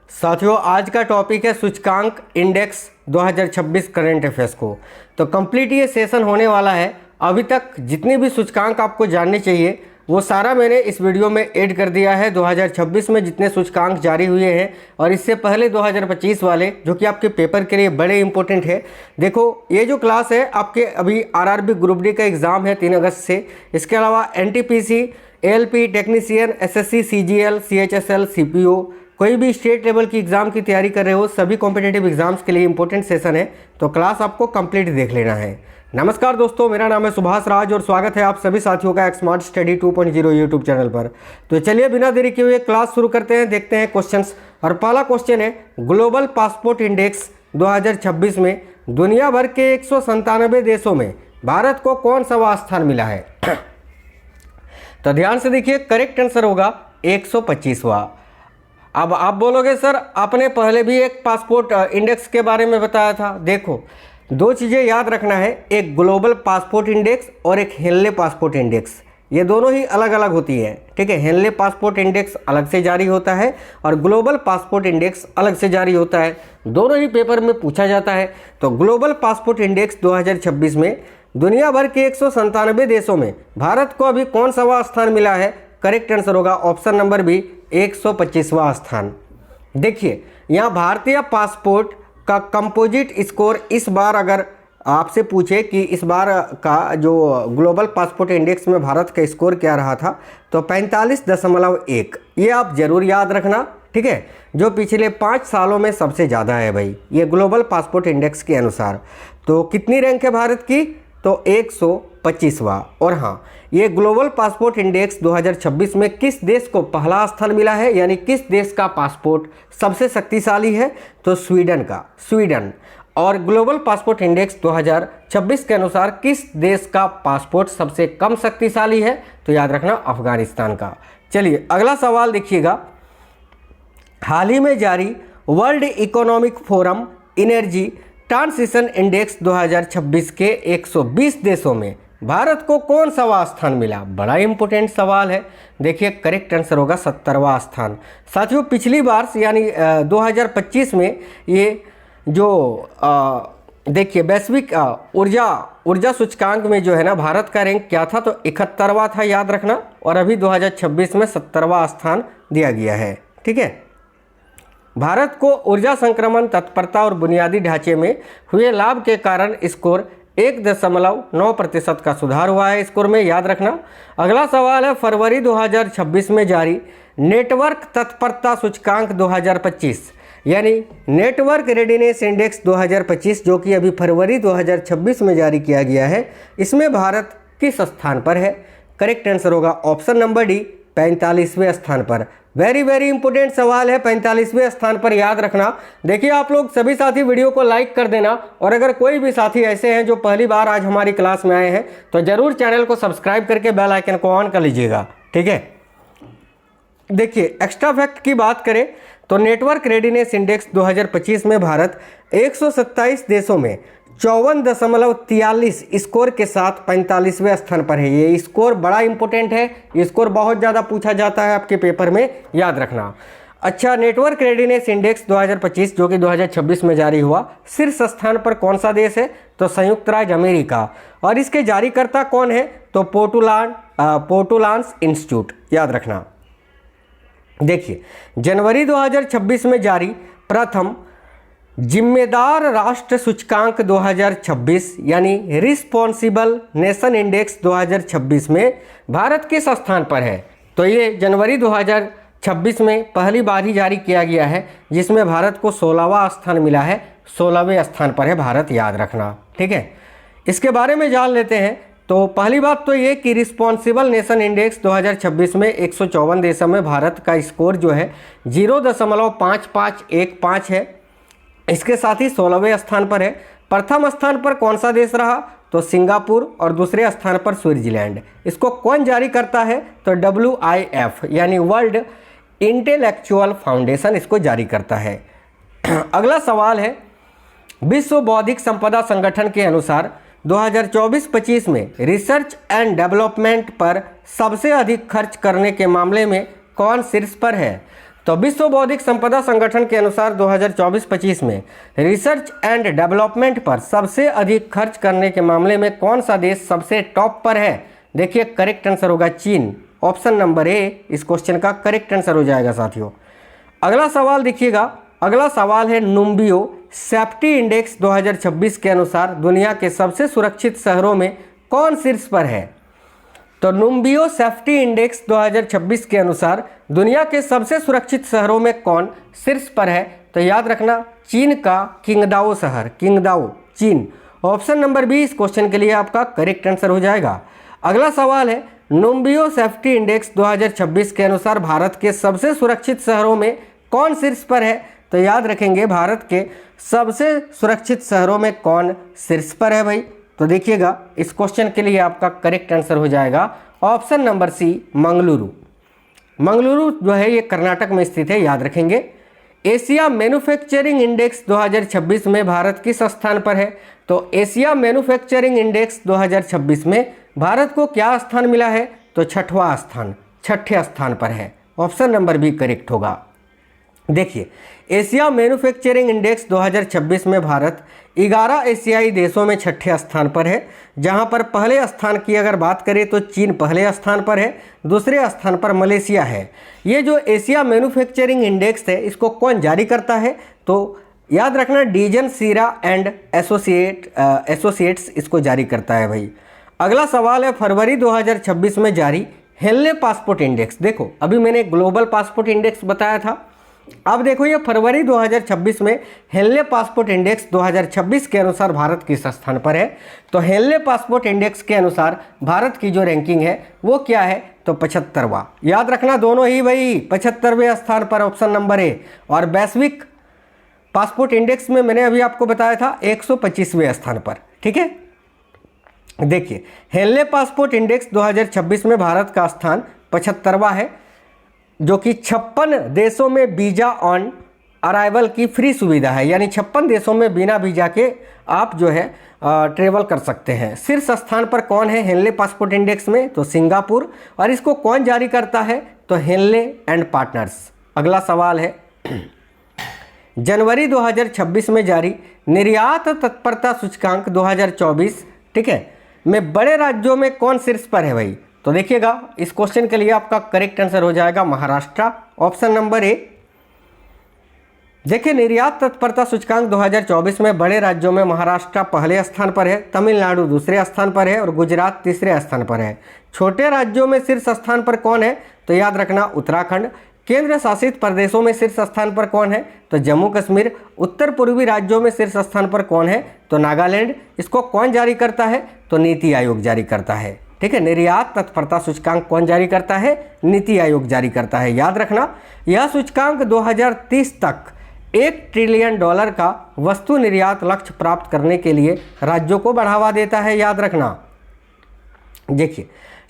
साथियों, आज का टॉपिक है सूचकांक इंडेक्स 2026 करंट अफेयर्स को। तो कंप्लीट ये सेशन होने वाला है। अभी तक जितने भी सूचकांक आपको जानने चाहिए वो सारा मैंने इस वीडियो में ऐड कर दिया है। 2026 में जितने सूचकांक जारी हुए हैं और इससे पहले 2025 वाले, जो कि आपके पेपर के लिए बड़े इंपॉर्टेंट है। देखो, ये जो क्लास है आपके अभी आरआरबी ग्रुप डी का एग्ज़ाम है 3 अगस्त से। इसके अलावा NTPC, ALP technician, SSC, CGL, CHSL, CPO, कोई भी स्टेट लेवल की एग्ज़ाम की तैयारी कर रहे हो, सभी कॉम्पिटिटिव एग्जाम्स के लिए इंपॉर्टेंट सेशन है। तो क्लास आपको कंप्लीट देख लेना है। नमस्कार दोस्तों, मेरा नाम है सुभाष राज और स्वागत है आप सभी साथियों का स्मार्ट स्टडी 2.0 यूट्यूब चैनल पर। तो चलिए बिना देरी किए हुए क्लास शुरू करते हैं। देखते हैं क्वेश्चंस। और पहला क्वेश्चन है, ग्लोबल पासपोर्ट इंडेक्स 2026 में दुनिया भर के 197 देशों में भारत को कौन सा स्थान मिला है? तो ध्यान से देखिए, करेक्ट आंसर होगा 125वां। अब आप बोलोगे सर आपने पहले भी एक पासपोर्ट इंडेक्स के बारे में बताया था। देखो, दो चीज़ें याद रखना है, एक ग्लोबल पासपोर्ट इंडेक्स और एक हेनले पासपोर्ट इंडेक्स। ये दोनों ही अलग अलग होती है, ठीक है। हेनले पासपोर्ट इंडेक्स अलग से जारी होता है और ग्लोबल पासपोर्ट इंडेक्स अलग से जारी होता है। दोनों ही पेपर में पूछा जाता है। तो ग्लोबल पासपोर्ट इंडेक्स 2026 में दुनिया भर के 197 देशों में भारत को अभी कौन सा स्थान मिला है? करेक्ट आंसर होगा ऑप्शन नंबर बी, 125वां स्थान। देखिए, यहाँ भारतीय पासपोर्ट का कंपोजिट स्कोर इस बार अगर आपसे पूछे कि इस बार का जो ग्लोबल पासपोर्ट इंडेक्स में भारत का स्कोर क्या रहा था, तो 45.1। ये आप जरूर याद रखना, ठीक है, जो पिछले 5 सालों में सबसे ज़्यादा है भाई, ये ग्लोबल पासपोर्ट इंडेक्स के अनुसार। तो कितनी रैंक है भारत की? तो 125वां। और हाँ, ये ग्लोबल पासपोर्ट इंडेक्स 2026 में किस देश को पहला स्थान मिला है, यानी किस देश का पासपोर्ट सबसे शक्तिशाली है? तो स्वीडन का, स्वीडन। और ग्लोबल पासपोर्ट इंडेक्स 2026 के अनुसार किस देश का पासपोर्ट सबसे कम शक्तिशाली है? तो याद रखना अफगानिस्तान का। चलिए अगला सवाल देखिएगा। हाल ही में जारी world economic forum energy transition index 2026 के 120 देशों में भारत को कौन सा स्थान मिला? बड़ा इंपॉर्टेंट सवाल है। देखिए, करेक्ट आंसर होगा 70वां स्थान। साथियों, पिछली बार यानी 2025 में ये जो देखिए वैश्विक ऊर्जा सूचकांक में जो है ना भारत का रैंक क्या था? तो 71वां था, याद रखना। और अभी 2026 में 70वां स्थान दिया गया है, ठीक है। भारत को ऊर्जा संक्रमण, तत्परता और बुनियादी ढांचे में हुए लाभ के कारण स्कोर 1.9% का सुधार हुआ है स्कोर में, याद रखना। अगला सवाल है, फरवरी 2026 में जारी नेटवर्क तत्परता सूचकांक 2025 यानी नेटवर्क रेडीनेस इंडेक्स 2025, जो कि अभी फरवरी 2026 में जारी किया गया है, इसमें भारत किस स्थान पर है? करेक्ट आंसर होगा ऑप्शन नंबर डी, 45वें स्थान पर। वेरी वेरी इंपॉर्टेंट सवाल है, 45वें स्थान पर, याद रखना। देखिए, आप लोग सभी साथी वीडियो को लाइक कर देना और अगर कोई भी साथी ऐसे हैं जो पहली बार आज हमारी क्लास में आए हैं तो जरूर चैनल को सब्सक्राइब करके बेल आइकन को ऑन कर लीजिएगा, ठीक है। देखिए, एक्स्ट्रा फैक्ट की बात करें तो नेटवर्क रेडीनेस इंडेक्स 2025 में भारत 127 देशों में 54.43 स्कोर के साथ 45वें स्थान पर है। ये स्कोर बड़ा इंपॉर्टेंट है, ये स्कोर बहुत ज़्यादा पूछा जाता है आपके पेपर में, याद रखना। अच्छा, नेटवर्क रेडीनेस इंडेक्स 2025 जो कि 2026 में जारी हुआ, शीर्ष स्थान पर कौन सा देश है? तो संयुक्त राज्य अमेरिका। और इसके जारीकर्ता कौन है? तो पोर्टुलान्स इंस्टीट्यूट, याद रखना। देखिए, जनवरी 2026 में जारी प्रथम जिम्मेदार राष्ट्र सूचकांक 2026 यानी रिस्पॉन्सिबल नेशन इंडेक्स 2026 में भारत किस स्थान पर है? तो ये जनवरी 2026 में पहली बार ही जारी किया गया है, जिसमें भारत को 16वां स्थान मिला है। 16वें स्थान पर है भारत, याद रखना, ठीक है। इसके बारे में जान लेते हैं। तो पहली बात तो ये कि रिस्पॉन्सिबल नेशन इंडेक्स 2026 में 154 देशों में भारत का स्कोर जो है 0.5515 है। इसके साथ ही 16वें स्थान पर है। प्रथम स्थान पर कौन सा देश रहा? तो सिंगापुर। और दूसरे स्थान पर स्विट्जरलैंड। इसको कौन जारी करता है? तो WIF यानी वर्ल्ड इंटेलेक्चुअल फाउंडेशन इसको जारी करता है। अगला सवाल है, विश्व बौद्धिक संपदा संगठन के अनुसार 2024-25 में रिसर्च एंड डेवलपमेंट पर सबसे अधिक खर्च करने के मामले में कौन शीर्ष पर है? तो विश्व बौद्धिक संपदा संगठन के अनुसार 2024-25 में रिसर्च एंड डेवलपमेंट पर सबसे अधिक खर्च करने के मामले में कौन सा देश सबसे टॉप पर है? देखिए करेक्ट आंसर होगा चीन। ऑप्शन नंबर ए इस क्वेश्चन का करेक्ट आंसर हो जाएगा साथियों। अगला सवाल देखिएगा, अगला सवाल है नुम्बियो सेफ्टी इंडेक्स 2026 के अनुसार दुनिया के सबसे सुरक्षित शहरों में कौन शीर्ष पर है? तो नुम्बियो सेफ्टी इंडेक्स 2026 के अनुसार दुनिया के सबसे सुरक्षित शहरों में कौन शीर्ष पर है? तो याद रखना चीन का किंगदाओ शहर, किंगदाओ चीन। ऑप्शन नंबर बी इस क्वेश्चन के लिए आपका करेक्ट आंसर हो जाएगा। अगला सवाल है नुम्बियो सेफ्टी इंडेक्स 2026 के अनुसार भारत के सबसे सुरक्षित शहरों में कौन शीर्ष पर है? तो याद रखेंगे भारत के सबसे सुरक्षित शहरों में कौन शीर्ष पर है भाई? तो देखिएगा इस क्वेश्चन के लिए आपका करेक्ट आंसर हो जाएगा option number C Mangaluru. Mangaluru जो है ये कर्नाटक में स्थित है, याद रखेंगे। एशिया मैन्युफैक्चरिंग इंडेक्स 2026 में भारत किस स्थान पर है? तो एशिया मैन्युफैक्चरिंग इंडेक्स 2026 में भारत को क्या स्थान मिला है? तो छठवां स्थान, छठे स्थान पर है। ऑप्शन नंबर बी करेक्ट होगा। देखिए एशिया मैन्युफैक्चरिंग इंडेक्स 2026 में भारत 11 एशियाई देशों में छठे स्थान पर है, जहां पर पहले स्थान की अगर बात करें तो चीन पहले स्थान पर है, दूसरे स्थान पर मलेशिया है। ये जो एशिया मैन्युफैक्चरिंग इंडेक्स है इसको कौन जारी करता है? तो याद रखना डीजन सीरा एंड एसोसिएट्स इसको जारी करता है भाई। अगला सवाल है फरवरी 2026 में जारी हेनले पासपोर्ट इंडेक्स। देखो अभी मैंने ग्लोबल पासपोर्ट इंडेक्स बताया था, अब देखो ये फरवरी 2026 में हेनले पासपोर्ट इंडेक्स 2026 के अनुसार भारत किस स्थान पर है? तो हेनले पासपोर्ट इंडेक्स के अनुसार भारत की जो रैंकिंग है वो क्या है? तो 75वां। याद रखना दोनों ही भाई 75वें स्थान पर, ऑप्शन नंबर ए। और वैश्विक पासपोर्ट इंडेक्स में मैंने अभी आपको बताया था 125वें स्थान पर, ठीक है। देखिए हेनले पासपोर्ट इंडेक्स 2026 में भारत का स्थान 75वां है, जो कि 56 देशों में वीज़ा ऑन अराइवल की फ्री सुविधा है, यानी 56 देशों में बिना वीज़ा के आप जो है ट्रेवल कर सकते हैं। शीर्ष स्थान पर कौन है हेनले पासपोर्ट इंडेक्स में? तो सिंगापुर। और इसको कौन जारी करता है? तो हेनले एंड पार्टनर्स। अगला सवाल है जनवरी 2026 में जारी निर्यात तत्परता सूचकांक 2024, ठीक है, में बड़े राज्यों में कौन शीर्ष पर है भाई? तो देखिएगा इस क्वेश्चन के लिए आपका करेक्ट आंसर हो जाएगा महाराष्ट्र। Option number A. देखिए निर्यात तत्परता सूचकांक 2024 में बड़े राज्यों में महाराष्ट्र पहले स्थान पर है, तमिलनाडु दूसरे स्थान पर है और गुजरात तीसरे स्थान पर है। छोटे राज्यों में शीर्ष स्थान पर कौन है? तो याद रखना उत्तराखंड। केंद्र शासित प्रदेशों में शीर्ष स्थान पर कौन है? तो जम्मू कश्मीर। उत्तर पूर्वी राज्यों में शीर्ष स्थान पर कौन है? तो नागालैंड। इसको कौन जारी करता है? तो नीति आयोग जारी करता है, ठीक है। निर्यात तत्परता सूचकांक कौन जारी करता है? नीति आयोग जारी करता है। याद रखना यह सूचकांक 2030 तक $1 ट्रिलियन का वस्तु निर्यात लक्ष्य प्राप्त करने के लिए राज्यों को बढ़ावा देता है। याद रखना। देखिए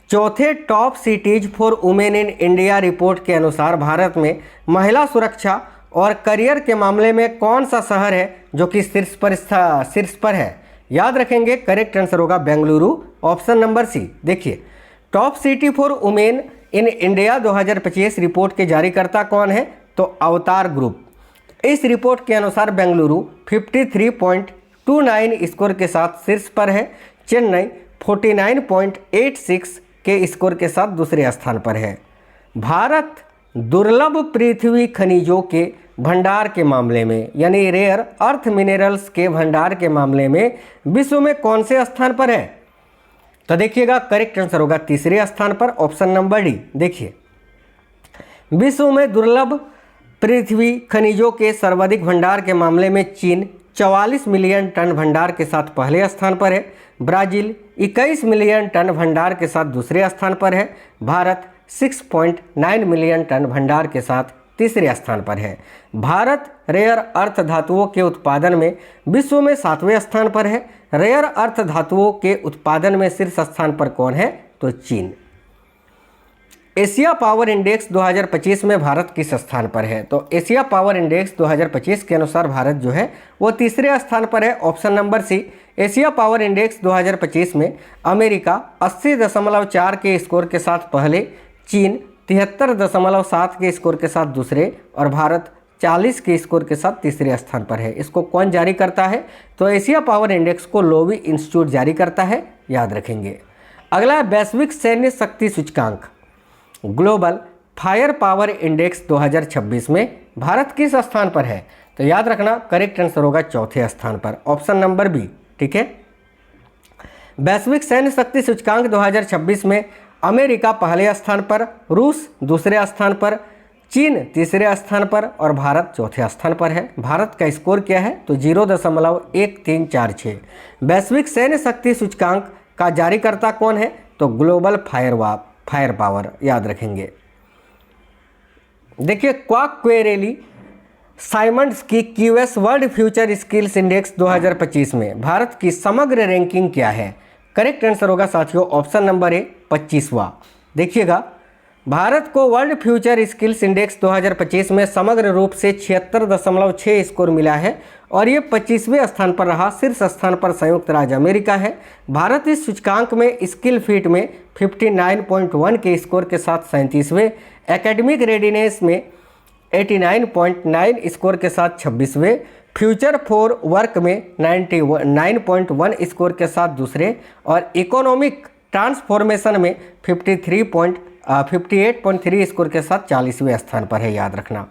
चौथे top cities for women in India report के अनुसार भारत में महिला सुरक्षा और करियर के मामले में कौन सा शहर है जो कि शीर्ष पर है? याद रखेंगे करेक्ट आंसर होगा बेंगलुरु। Option number C. देखिए top city for women in India 2025 report के जारीकर्ता कौन है? तो अवतार ग्रुप। इस रिपोर्ट के अनुसार बेंगलुरु 53.29 स्कोर के साथ शीर्ष पर है, चेन्नई 49.86 के स्कोर के साथ दूसरे स्थान पर है। भारत दुर्लभ पृथ्वी खनिजों के भंडार के मामले में यानी रेयर अर्थ मिनरल्स के भंडार के मामले में विश्व में कौन से स्थान पर है? तो देखिएगा करेक्ट आंसर होगा तीसरे स्थान पर, ऑप्शन नंबर डी। देखिए विश्व में दुर्लभ पृथ्वी खनिजों के सर्वाधिक भंडार के मामले में चीन 44 मिलियन टन भंडार के साथ पहले स्थान पर है, ब्राजील 21 मिलियन टन भंडार के साथ दूसरे स्थान पर है, भारत 6.9 मिलियन टन भंडार के साथ तीसरे स्थान पर है। भारत रेयर अर्थ धातुओं के उत्पादन में विश्व में 7वें स्थान पर है। रेयर अर्थ धातुओं के उत्पादन में शीर्ष स्थान पर कौन है? तो चीन। एशिया पावर इंडेक्स 2025 में भारत किस स्थान पर है? तो एशिया पावर इंडेक्स 2025 के अनुसार भारत जो है वो तीसरे स्थान पर है, option number C. Asia power index 2025 में अमेरिका 80.4 के स्कोर के साथ पहले, चीन 73.7 के स्कोर के साथ दूसरे और भारत 40 के स्कोर के साथ तीसरे स्थान पर है। इसको कौन जारी करता है? तो एशिया पावर इंडेक्स को लोवी इंस्टीट्यूट जारी करता है, याद रखेंगे। अगला है वैश्विक सैन्य शक्ति सूचकांक ग्लोबल फायर पावर इंडेक्स 2026 में भारत किस स्थान पर है? तो याद रखना करेक्ट आंसर होगा चौथे स्थान पर, ऑप्शन नंबर बी। ठीक है, वैश्विक सैन्य शक्ति सूचकांक 2026 में अमेरिका पहले स्थान पर, रूस दूसरे स्थान पर, चीन तीसरे स्थान पर और भारत चौथे स्थान पर है। भारत का स्कोर क्या है? तो 0.1346। वैश्विक सैन्य शक्ति सूचकांक का जारीकर्ता कौन है? तो ग्लोबल फायर पावर, याद रखेंगे। देखिए क्वाक्वेरेली साइमंड्स की QS world future skills index 2025 में भारत की समग्र रैंकिंग क्या है? करेक्ट आंसर होगा साथियों ऑप्शन नंबर ए 25वां। देखिएगा भारत को वर्ल्ड फ्यूचर स्किल्स इंडेक्स 2025 में समग्र रूप से 76.6 स्कोर मिला है और ये 25वें स्थान पर रहा। शीर्ष स्थान पर संयुक्त राज्य अमेरिका है। भारत इस सूचकांक में स्किल फीट में 59.1 के स्कोर के साथ 37वें, एकेडमिक रेडिनेस में 89.9 स्कोर के साथ 26वें, फ्यूचर फॉर वर्क में 99.1 स्कोर के साथ दूसरे और इकोनॉमिक ट्रांसफॉर्मेशन में 58.3 स्कोर के साथ 40वें स्थान पर है, याद रखना।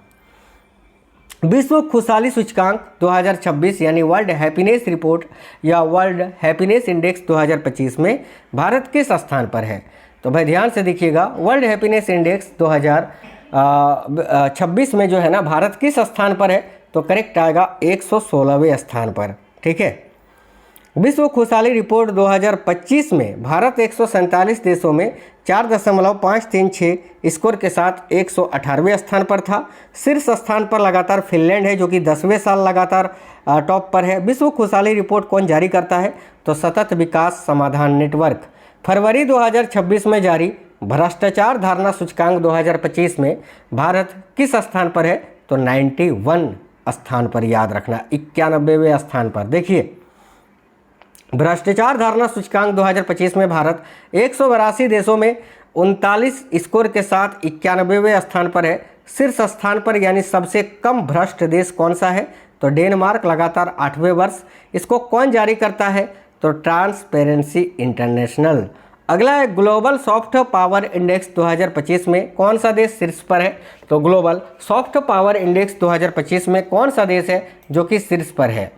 विश्व खुशहाली सूचकांक 2026 यानी वर्ल्ड हैप्पीनेस रिपोर्ट या वर्ल्ड हैप्पीनेस इंडेक्स 2025 में भारत किस स्थान पर है? तो भाई ध्यान से देखिएगा, वर्ल्ड हैप्पीनेस इंडेक्स 2026 में जो है ना भारत किस स्थान पर है? तो करेक्ट आएगा 116वें स्थान पर। ठीक है, विश्व खुशहाली रिपोर्ट 2025 में भारत 147 देशों में 4.536 स्कोर के साथ 118वें स्थान पर था। शीर्ष स्थान पर लगातार फिनलैंड है जो कि 10वें साल लगातार टॉप पर है। विश्व खुशहाली रिपोर्ट कौन जारी करता है? तो सतत विकास समाधान नेटवर्क। फरवरी 2026 में जारी भ्रष्टाचार धारणा सूचकांक 2025 में भारत किस स्थान पर है? तो 91 स्थान पर, याद रखना 91वें स्थान पर। देखिए भ्रष्टाचार धारणा सूचकांक 2025 में भारत 182 देशों में 39 स्कोर के साथ 91वें स्थान पर है। शीर्ष स्थान पर यानी सबसे कम भ्रष्ट देश कौन सा है? तो डेनमार्क लगातार 8वें वर्ष। इसको कौन जारी करता है? तो ट्रांसपेरेंसी इंटरनेशनल। अगला है ग्लोबल सॉफ्ट पावर इंडेक्स 2025 में कौन सा देश शीर्ष पर है? तो ग्लोबल सॉफ्ट पावर इंडेक्स 2025 में कौन सा देश है जो कि शीर्ष पर है?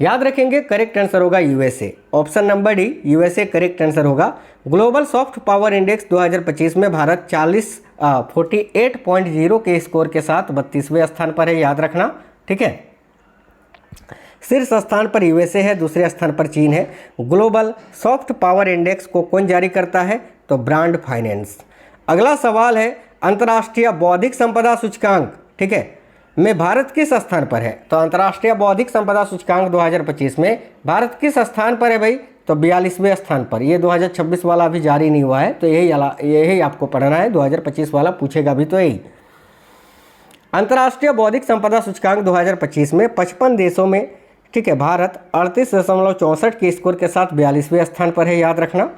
याद रखेंगे करेक्ट आंसर होगा USA, option number D USA correct answer होगा। ग्लोबल सॉफ्ट पावर इंडेक्स 2025 में भारत 48.0 के स्कोर के साथ 32वें स्थान पर है, याद रखना। ठीक है, शीर्ष स्थान पर यूएसए है, दूसरे स्थान पर चीन है। ग्लोबल सॉफ्ट पावर इंडेक्स को कौन जारी करता है? तो ब्रांड फाइनेंस। अगला सवाल है अंतर्राष्ट्रीय बौद्धिक संपदा सूचकांक, ठीक है, में भारत किस स्थान पर है? तो अंतर्राष्ट्रीय बौद्धिक संपदा सूचकांक 2025 में भारत किस स्थान पर है भाई? तो 42वें स्थान पर। ये 2026 वाला अभी जारी नहीं हुआ है, तो यही आपको पढ़ना है। 2025 वाला पूछेगा भी तो यही। अंतर्राष्ट्रीय बौद्धिक संपदा सूचकांक 2025 में 55 देशों में, ठीक है, भारत 38.64 के स्कोर के साथ 42वें स्थान पर है, याद रखना।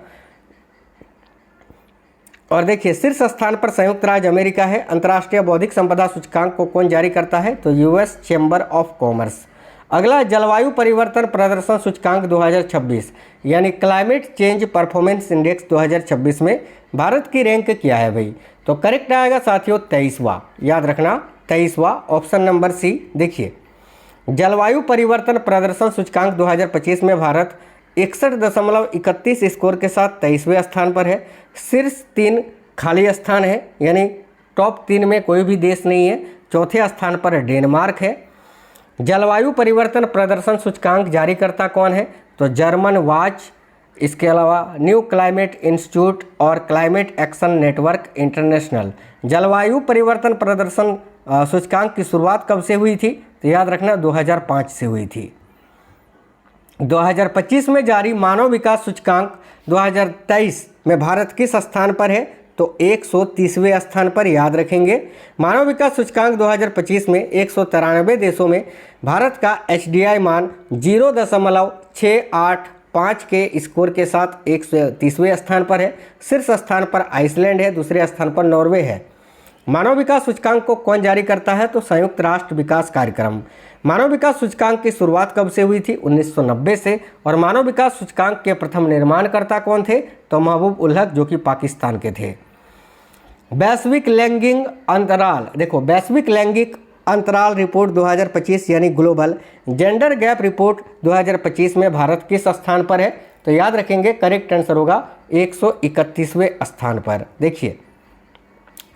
और देखिए शीर्ष स्थान पर संयुक्त राज्य अमेरिका है। अंतर्राष्ट्रीय बौद्धिक संपदा सूचकांक को कौन जारी करता है? तो यूएस चैम्बर ऑफ कॉमर्स। अगला जलवायु परिवर्तन प्रदर्शन सूचकांक 2026 यानी क्लाइमेट चेंज परफॉर्मेंस इंडेक्स 2026 में भारत की रैंक क्या है भाई? तो करेक्ट आएगा साथियों 23वां, याद रखना 23वां, ऑप्शन नंबर सी। देखिए जलवायु परिवर्तन प्रदर्शन सूचकांक 2025 में भारत 61.31 स्कोर के साथ 23वें स्थान पर है। शीर्ष 3 खाली स्थान है, यानी टॉप 3 में कोई भी देश नहीं है। चौथे स्थान पर डेनमार्क है। जलवायु परिवर्तन प्रदर्शन सूचकांक जारी करता कौन है? तो जर्मन वॉच, इसके अलावा न्यू क्लाइमेट इंस्टीट्यूट और क्लाइमेट एक्शन नेटवर्क इंटरनेशनल। जलवायु परिवर्तन प्रदर्शन सूचकांक की शुरुआत कब से हुई थी? तो याद रखना 2005 से हुई थी। 2025 में जारी मानव विकास सूचकांक 2023 में भारत किस स्थान पर है? तो 130वें स्थान पर, याद रखेंगे। मानव विकास सूचकांक 2025 में 193 देशों में भारत का HDI मान 0.68 5 के स्कोर के साथ 130वें स्थान पर है। शीर्ष स्थान पर आइसलैंड है, दूसरे स्थान पर नॉर्वे है। मानव विकास सूचकांक को कौन जारी करता है? तो संयुक्त राष्ट्र विकास कार्यक्रम। मानव विकास सूचकांक की शुरुआत कब से हुई थी? 1990 से। और मानव विकास सूचकांक के प्रथम निर्माणकर्ता कौन थे? तो महबूब उल हक, जो कि पाकिस्तान के थे। वैश्विक लैंगिक अंतराल, देखो वैश्विक लैंगिक अंतराल रिपोर्ट 2025 यानी ग्लोबल जेंडर गैप रिपोर्ट 2025 में भारत किस स्थान पर है? तो याद रखेंगे करेक्ट आंसर होगा 131वें स्थान पर। देखिए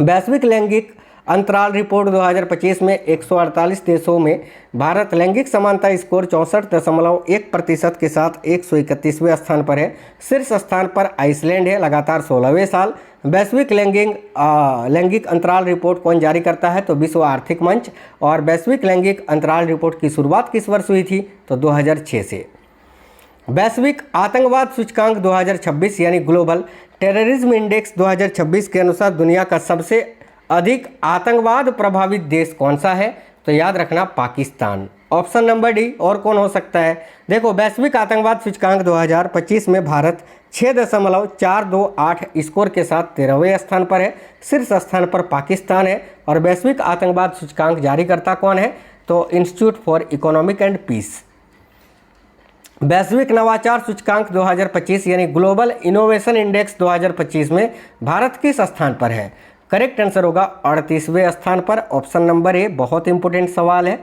वैश्विक लैंगिक अंतराल रिपोर्ट 2025 में 148 देशों में भारत लैंगिक समानता स्कोर 64.1% के साथ 131वें स्थान पर है। शीर्ष स्थान पर आइसलैंड है लगातार 16वें साल। वैश्विक लैंगिक अंतराल रिपोर्ट कौन जारी करता है? तो विश्व आर्थिक मंच। और वैश्विक लैंगिक अंतराल रिपोर्ट की शुरुआत किस वर्ष हुई थी? तो 2006 से। वैश्विक आतंकवाद सूचकांक 2026 यानी ग्लोबल टेररिज्म इंडेक्स 2026 के अनुसार दुनिया का सबसे अधिक आतंकवाद प्रभावित देश कौन सा है? तो याद रखना पाकिस्तान। Option number D. और कौन हो सकता है? देखो वैश्विक आतंकवाद सूचकांक 2025 में भारत 6.428 स्कोर के साथ 13वें स्थान पर है। शीर्ष स्थान पर पाकिस्तान है। और वैश्विक आतंकवाद सूचकांक जारी करता कौन है? तो institute for economic and peace. वैश्विक नवाचार सूचकांक 2025 यानी ग्लोबल इनोवेशन इंडेक्स 2025 में भारत किस स्थान पर है? करेक्ट आंसर होगा 38वें स्थान पर। Option number A. बहुत इंपॉर्टेंट सवाल है।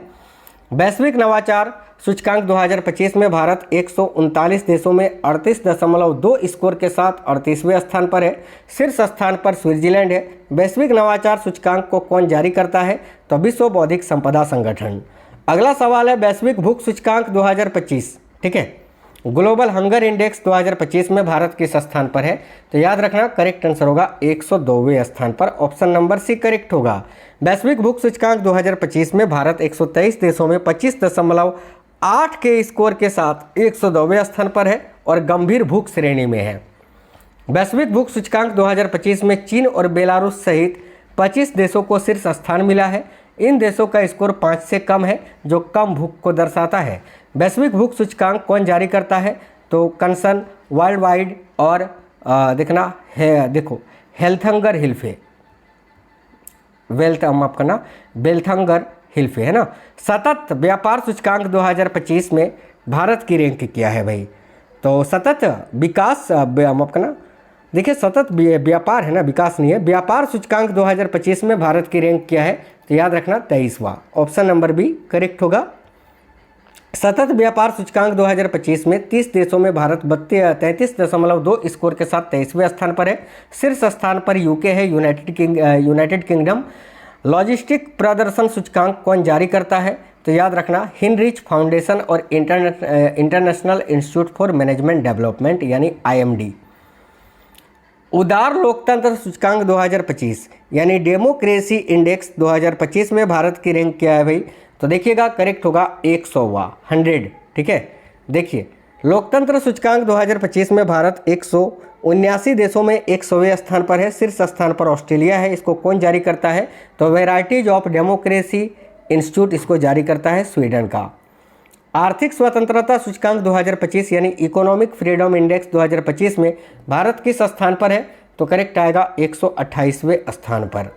वैश्विक नवाचार सूचकांक 2025 में भारत 139 देशों में 38.2 स्कोर के साथ 38वें स्थान पर है। शीर्ष स्थान पर स्विट्जरलैंड है। वैश्विक नवाचार सूचकांक को कौन जारी करता है? तो विश्व बौद्धिक संपदा संगठन। अगला सवाल है वैश्विक भूख सूचकांक 2025, ठीक है। ग्लोबल हंगर इंडेक्स 2025 में भारत किस स्थान पर है? तो याद रखना करेक्ट आंसर होगा 102वें स्थान पर। ऑप्शन नंबर सी करेक्ट होगा। वैश्विक भूख सूचकांक 2025 में भारत 123 देशों में 25.8 के स्कोर के साथ 102वें स्थान पर है और गंभीर भूख श्रेणी में है। वैश्विक भूख सूचकांक 2025 में चीन और बेलारूस सहित 25 देशों को शीर्ष स्थान मिला है। इन देशों का स्कोर 5 से कम है, जो कम भूख को दर्शाता है। वैश्विक भूख सूचकांक कौन जारी करता है? तो कंसर्न वर्ल्ड वाइड और देखना है, देखो हेल्थंगर हिल्फे, माफ करना बेल्थंगर हिल्फे है ना। सतत व्यापार सूचकांक 2025 में भारत की रैंक क्या है भाई? तो सतत विकास, माफ करना, देखिए सतत व्यापार है ना, विकास नहीं है। व्यापार सूचकांक 2025 में भारत की रैंक क्या है? तो याद रखना 23वां। ऑप्शन नंबर बी करेक्ट होगा। सतत व्यापार सूचकांक 2025 में 30 देशों में भारत 33.2 स्कोर के साथ 23वें स्थान पर है। शीर्ष स्थान पर यूके है, यूनाइटेड किंगडम। लॉजिस्टिक प्रदर्शन सूचकांक कौन जारी करता है? तो याद रखना हिनरिच फाउंडेशन और international institute for management development यानी IMD। उदार लोकतंत्र सूचकांक 2025 यानी डेमोक्रेसी इंडेक्स 2025 में भारत की रैंक क्या है भाई? तो देखिएगा करेक्ट होगा 100वां, 100, ठीक है। देखिए लोकतंत्र सूचकांक 2025 में भारत 179 देशों में 100वें स्थान पर है। शीर्ष स्थान पर ऑस्ट्रेलिया है। इसको कौन जारी करता है? तो वेराइटीज ऑफ डेमोक्रेसी इंस्टीट्यूट इसको जारी करता है, स्वीडन का। आर्थिक स्वतंत्रता सूचकांक 2025 यानी इकोनॉमिक फ्रीडम इंडेक्स 2025 में भारत किस स्थान पर है? तो करेक्ट आएगा 128वें स्थान पर।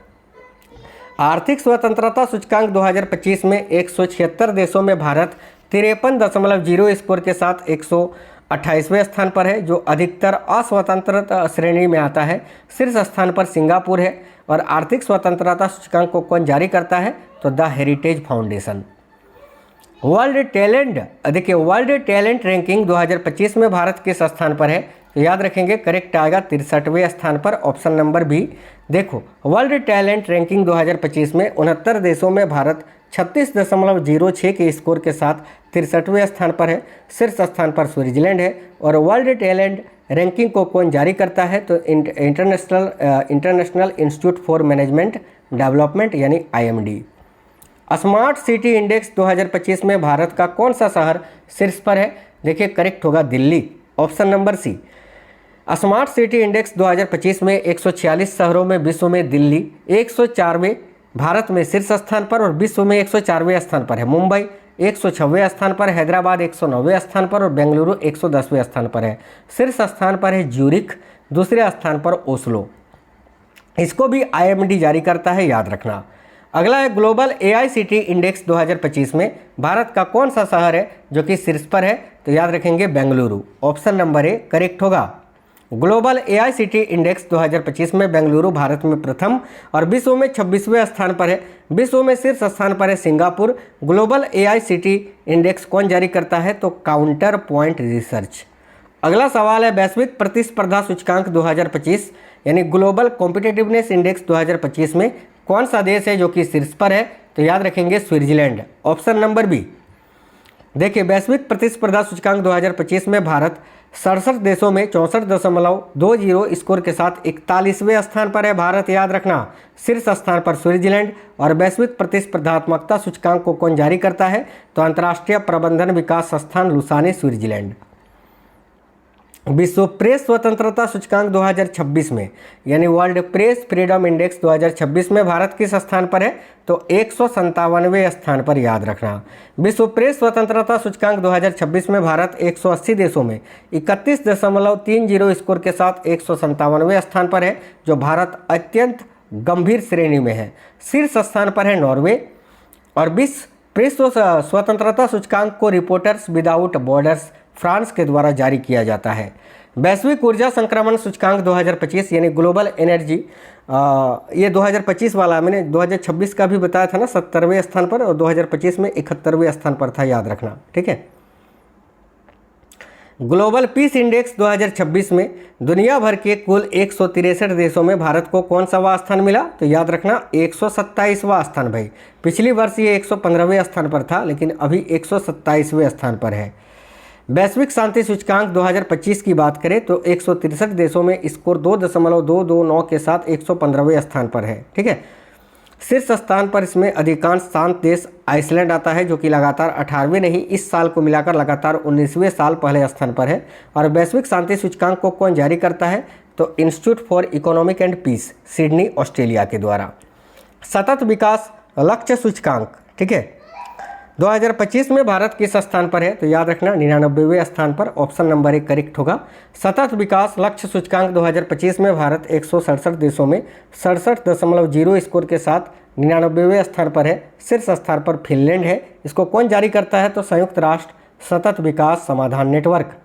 आर्थिक स्वतंत्रता सूचकांक 2025 में 176 देशों में भारत 53.0 स्कोर के साथ 128वें स्थान पर है, जो अधिकतर अस्वतंत्र श्रेणी में आता है। शीर्ष स्थान पर सिंगापुर है। और आर्थिक स्वतंत्रता सूचकांक को कौन जारी करता है? तो the heritage foundation. World talent, देखिए वर्ल्ड टैलेंट रैंकिंग 2025 में भारत किस स्थान पर है? तो याद रखेंगे करेक्ट आएगा 63वें स्थान पर। Option number B. देखो वर्ल्ड टैलेंट रैंकिंग 2025 में 69 देशों में भारत 36.06 के स्कोर के साथ 63वें स्थान पर है। शीर्ष स्थान पर स्विट्जरलैंड है। और वर्ल्ड टैलेंट रैंकिंग को कौन जारी करता है? तो international institute for management development यानी IMD। स्मार्ट सिटी इंडेक्स 2025 में भारत का कौन सा शहर शीर्ष पर है? देखिए करेक्ट होगा Delhi. Option number C. Smart city index 2025 में 146 शहरों में विश्व में दिल्ली 104वें, भारत में शीर्ष स्थान पर और विश्व में 104वें स्थान पर है। मुंबई 106वें स्थान पर, हैदराबाद 109वें स्थान पर और बेंगलुरु 110वें स्थान पर है। शीर्ष स्थान पर है ज्यूरिख, दूसरे स्थान पर ओस्लो। इसको भी IMD जारी करता है, याद रखना। अगला है ग्लोबल AICT इंडेक्स 2025 में भारत का कौन सा शहर है जो कि शीर्ष पर है, तो याद रखेंगे Bengaluru. Option number A correct होगा। ग्लोबल AICT इंडेक्स 2025 में बेंगलुरु भारत में प्रथम और विश्व में 26वें स्थान पर है। विश्व में शीर्ष स्थान पर है सिंगापुर। ग्लोबल AICT इंडेक्स कौन जारी करता है, तो काउंटर पॉइंट रिसर्च। अगला सवाल है वैश्विक प्रतिस्पर्धा सूचकांक 2025 यानी ग्लोबल कॉम्पिटिटिवनेस इंडेक्स 2025 में कौन सा देश है जो कि शीर्ष पर है, तो याद रखेंगे स्विट्जरलैंड। Option number B. देखिए वैश्विक प्रतिस्पर्धा सूचकांक 2025 में भारत 67 देशों में 64.20 स्कोर के साथ 41वें स्थान पर है। भारत, याद रखना। शीर्ष स्थान पर स्विट्जरलैंड। और वैश्विक प्रतिस्पर्धात्मकता सूचकांक को कौन जारी करता है, तो अंतर्राष्ट्रीय प्रबंधन विकास संस्थान लुसाने, स्विट्जरलैंड। विश्व प्रेस स्वतंत्रता सूचकांक 2026 में यानी वर्ल्ड प्रेस फ्रीडम इंडेक्स 2026 में भारत किस स्थान पर है, तो 157वें स्थान पर, याद रखना। विश्व प्रेस स्वतंत्रता सूचकांक 2026 में भारत 180 देशों में 31.30 स्कोर के साथ 157वें स्थान पर है, जो भारत अत्यंत गंभीर श्रेणी में है। शीर्ष स्थान पर है नॉर्वे। और विश्व प्रेस स्वतंत्रता सूचकांक को रिपोर्टर्स विदाउट बॉर्डर्स फ्रांस के द्वारा जारी किया जाता है। वैश्विक ऊर्जा संक्रमण सूचकांक 2025 यानी ग्लोबल एनर्जी, ये 2025 वाला, मैंने 2026 का भी बताया था ना, 70वें स्थान पर, और 2025 में 71वें स्थान पर था, याद रखना। ठीक है। ग्लोबल पीस इंडेक्स 2026 में दुनिया भर के कुल 163 देशों में भारत को कौन सा स्थान मिला, तो याद रखना 127वां स्थान। भाई पिछली वर्ष ये 115वें स्थान पर था, लेकिन अभी 127वें स्थान पर है। वैश्विक शांति सूचकांक 2025 की बात करें तो 163 देशों में स्कोर 2.229 के साथ 115वें स्थान पर है। ठीक है। शीर्ष स्थान पर इसमें अधिकांश शांत देश आइसलैंड आता है, जो कि लगातार 18वें नहीं, इस साल को मिलाकर लगातार 19वें साल पहले स्थान पर है। और वैश्विक शांति सूचकांक को कौन जारी करता है, तो institute for economic and peace, Sydney, Australia के द्वारा। सतत विकास लक्ष्य सूचकांक, ठीक है, 2025 में भारत किस स्थान पर है, तो याद रखना 99वें स्थान पर। ऑप्शन नंबर 1 करेक्ट होगा। सतत विकास लक्ष्य सूचकांक 2025 में भारत 167 देशों में 67.0 स्कोर के साथ 99वें स्थान पर है। शीर्ष स्थान पर फिनलैंड है। इसको कौन जारी करता है, तो संयुक्त राष्ट्र सतत विकास समाधान network.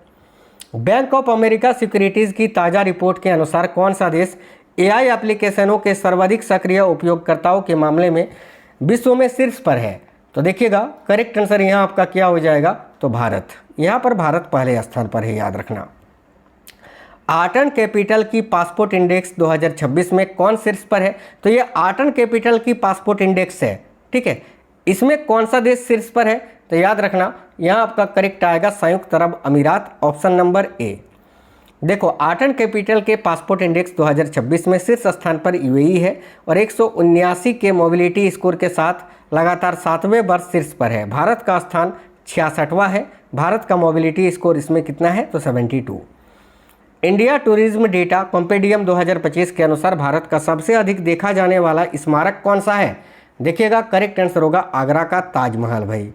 Bank of America securities की ताज़ा रिपोर्ट के अनुसार कौन सा देश AI एप्लीकेशनों के सर्वाधिक सक्रिय उपयोगकर्ताओं के मामले में विश्व में शीर्ष पर है, तो देखिएगा करेक्ट आंसर यहाँ आपका क्या हो जाएगा, तो भारत। यहाँ पर भारत पहले स्थान पर है, याद रखना। आर्ट एंड कैपिटल की पासपोर्ट इंडेक्स 2026 में कौन शीर्ष पर है, तो ये आर्ट एंड कैपिटल की पासपोर्ट इंडेक्स है। ठीक है। इसमें कौन सा देश शीर्ष पर है, तो याद रखना यहाँ आपका करेक्ट आएगा संयुक्त अरब अमीरात। Option number A. देखो आर्ट एंड कैपिटल के पासपोर्ट इंडेक्स 2026 में शीर्ष स्थान पर UAE है और 179 के मोबिलिटी स्कोर के साथ लगातार 7वें वर्ष शीर्ष पर है। भारत का स्थान 66वां है। भारत का मोबिलिटी स्कोर इसमें कितना है, तो 72। इंडिया टूरिज्म डेटा कॉम्पेडियम 2025 के अनुसार भारत का सबसे अधिक देखा जाने वाला स्मारक कौन सा है, देखिएगा करेक्ट आंसर होगा आगरा का ताजमहल। भाई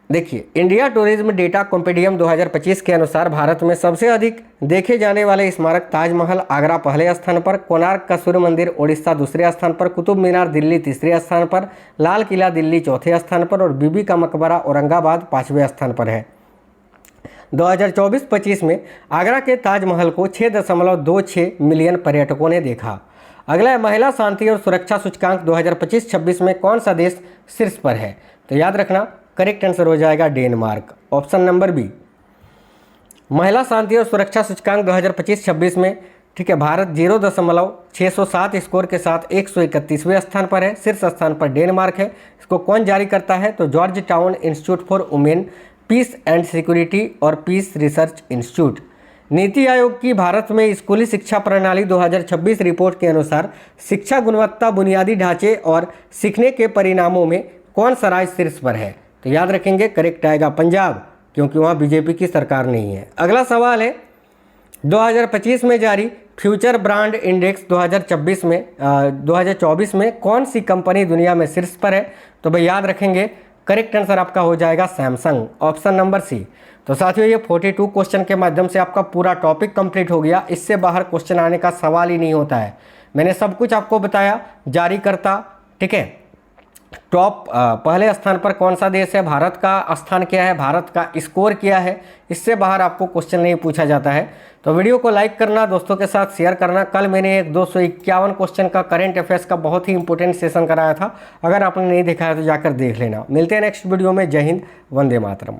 देखिए इंडिया टूरिज्म डेटा कॉम्पेडियम 2025 के अनुसार भारत में सबसे अधिक देखे जाने वाले स्मारक ताजमहल आगरा पहले स्थान पर, कोणार्क का सूर्य मंदिर उड़ीसा दूसरे स्थान पर, कुतुब मीनार दिल्ली तीसरे स्थान पर, लाल किला दिल्ली चौथे स्थान पर और बीबी का मकबरा औरंगाबाद 5वें स्थान पर है। 2024-25 में आगरा के ताजमहल को 6.26 मिलियन पर्यटकों ने देखा। अगला है महिला शांति और सुरक्षा सूचकांक 2025-26 में कौन सा देश शीर्ष पर है, तो याद रखना करेक्ट आंसर हो जाएगा डेनमार्क। Option number B. महिला शांति और सुरक्षा सूचकांक 2025-26 में, ठीक है, भारत 0.607 स्कोर के साथ 131वें स्थान पर है। शीर्ष स्थान पर डेनमार्क है। इसको कौन जारी करता है, तो Georgetown institute for women peace and security और peace research institute. NITI Aayog की भारत में स्कूली शिक्षा प्रणाली 2026 रिपोर्ट के अनुसार शिक्षा गुणवत्ता, बुनियादी ढांचे और सीखने के परिणामों में कौन सा राज्य शीर्ष पर है, तो याद रखेंगे करेक्ट आएगा पंजाब, क्योंकि वहाँ बीजेपी की सरकार नहीं है। अगला सवाल है 2025 में जारी फ्यूचर ब्रांड इंडेक्स 2024 में कौन सी कंपनी दुनिया में शीर्ष पर है, तो भाई याद रखेंगे करेक्ट आंसर आपका हो जाएगा सैमसंग, ऑप्शन नंबर सी। तो साथियों ये 42 क्वेश्चन के माध्यम से आपका पूरा टॉपिक कंप्लीट हो गया। इससे बाहर क्वेश्चन आने का सवाल ही नहीं होता है। मैंने सब कुछ आपको बताया, जारीकर्ता, ठीक है, टॉप पहले स्थान पर कौन सा देश है, भारत का स्थान क्या है, भारत का स्कोर क्या है, इससे बाहर आपको क्वेश्चन नहीं पूछा जाता है। तो वीडियो को लाइक करना, दोस्तों के साथ शेयर करना। कल मैंने एक 251 क्वेश्चन का करंट अफेयर्स का बहुत ही इंपॉर्टेंट सेशन कराया था, अगर आपने नहीं देखा है तो जाकर देख लेना। मिलते हैं नेक्स्ट वीडियो में। जय हिंद, वंदे मातरम।